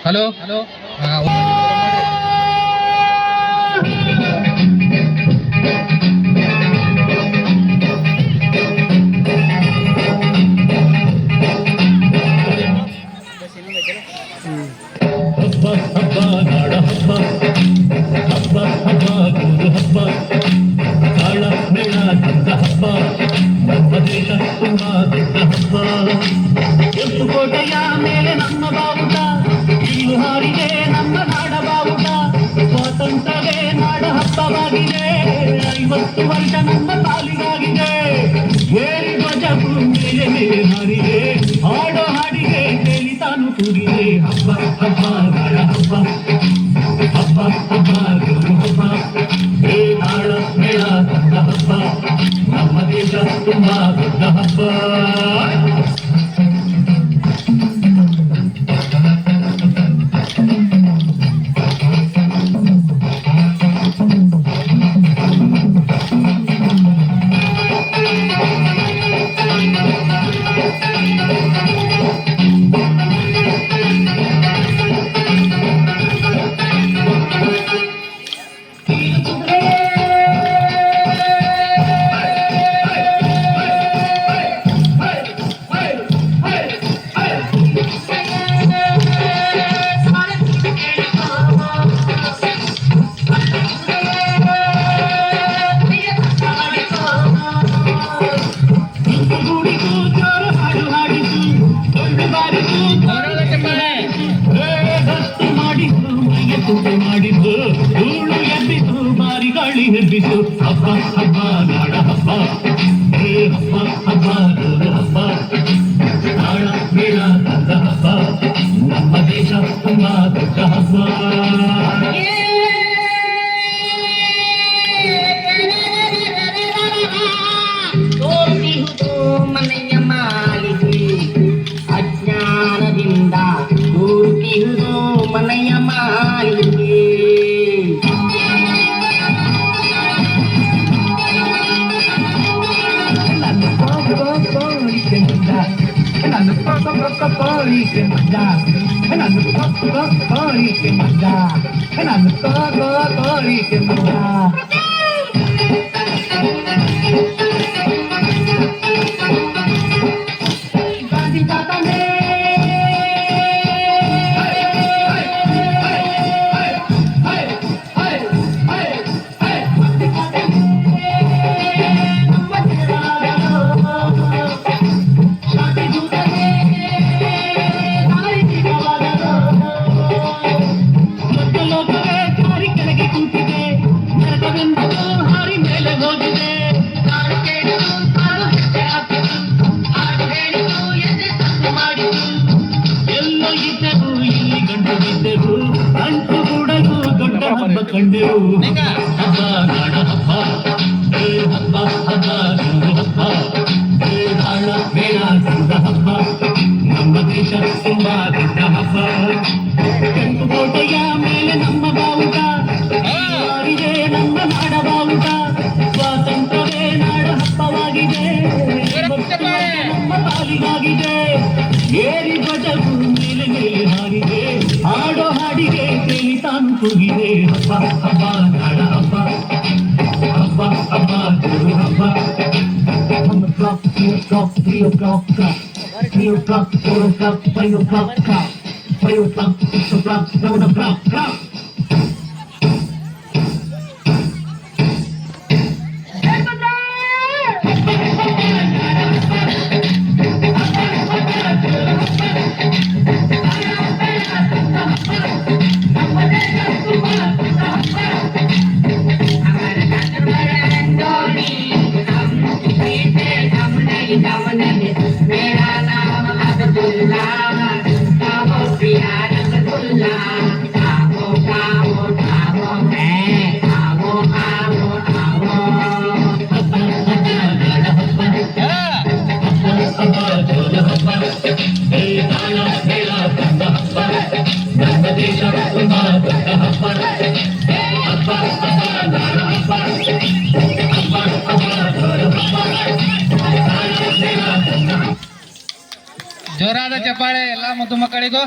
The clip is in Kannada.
ಹಲೋ ಕೆಂಪುಕೋಟೆಯ ಮೇಲೆ ನಮ್ಮ ಬಾವುಟ, ಇನ್ನು ಹಾರಿಗೆ ನಮ್ಮ ನಾಡ ಬಾವುಟ. ಸ್ವಾತಂತ್ರ್ಯವೇ ನಾಡ ಹಬ್ಬವಾಗಿದೆ, 50 ವರ್ಷ ನಮ್ಮ ಪಾಲಿಗಾಗಿದೆ. ಏರಿ ಧ್ವಜವು ಮೇಲೆ ಮೇಲೆ ಹಾರಿಗೆ, ಹಾಡೋ ಹಾಡಿಗೆ ಕೇಳಿ ತಾನು ಕೂಗಿದೆ. ಹಬ್ಬ ಹಬ್ಬ ನಾಡ ಹಬ್ಬ, ಹಬ್ಬ ಹಬ್ಬ ಗುರು ಹಬ್ಬ, ಏ ನಾಡ ಮೇಳ ತಂದ ಹಬ್ಬ, ನಮ್ಮ ದೇಶ ತುಂಬಾ ದೊಡ್ಡ ಹಬ್ಬ. ಮಾಡಿದ್ದು ಧೂಳು ಎಬ್ಬಿತು, ಮಾರಿ ಗಾಳಿ ಎಬ್ಬಿತು. ಹಬ್ಬ ಹಬ್ಬ ನಾಡ ಹಬ್ಬ, ಹೇ ಹಬ್ಬ ಹಬ್ಬ ನೂರು ಹಬ್ಬ, ನಾಡ ಮೇಳ ತಂದ ಹಬ್ಬ, ನಮ್ಮ ದೇಶ ತುಂಬಾ ದೊಡ್ಡ ಹಬ್ಬ. ಮನೆಯ ಮಾಲಿಗೆ ಅಜ್ಞಾನದಿಂದ ಕೂತಿಹುದು ಮನೆಯ ಮಾಲಿಗೆ. ಕಂಡೆವು ಹಬ್ಬ ನಾಡ ಹಬ್ಬ, ಹೇ ಹಬ್ಬ ಹಬ್ಬ ನೂರು ಹಬ್ಬ, ಹೇ ನಾಡ ಮೇಳ ತಂದ ಹಬ್ಬ, ನಮ್ಮ ದೇಶ ತುಂಬಾ ದೊಡ್ಡ ಹಬ್ಬ. ಕೆಂಪುಕೋಟೆಯ ಮೇಲೆ ನಮ್ಮ ಬಾವುಟ, ಹಾರಿಗೆ ನಮ್ಮ ನಾಡ ಬಾವುಟ. ಸ್ವಾತಂತ್ರ್ಯವೇ ನಾಡ ಹಬ್ಬವಾಗಿದೆ, ನಮ್ಮ ಪಾಲಿಗಾಗಿದೆ. ಏರಿ ಧ್ವಜವು ಮೇಲೆ ಮೇಲೆ ಹಾರಿಗೆ, ಹಾಡೋ ಹಾಡಿಗೆ ಕೇಳಿ ತಾನು ಕೂಗಿದೆ. ಹಬ್ಬ ಹಬ್ಬ ನಾಡ ಹಬ್ಬ, ಹಬ್ಬ ಹಬ್ಬ ಗುರು ಹಬ್ಬ. 1 o'clock, 2 o'clock, 3 o'clock, 3 o'clock, 4 o'clock, 5 o'clock, 5 o'clock, 6 o'clock, 7 o'clock. मेरा नाम अब्दुल्ला, काबो प्रिया रसगुल्ला, काबो काबो काबो मैं, काबो काबो काबो. ಜೋರಾದ ಚಪ್ಪಾಳೆ ಎಲ್ಲ ಮುದ್ದು ಮಕ್ಕಳಿಗೂ.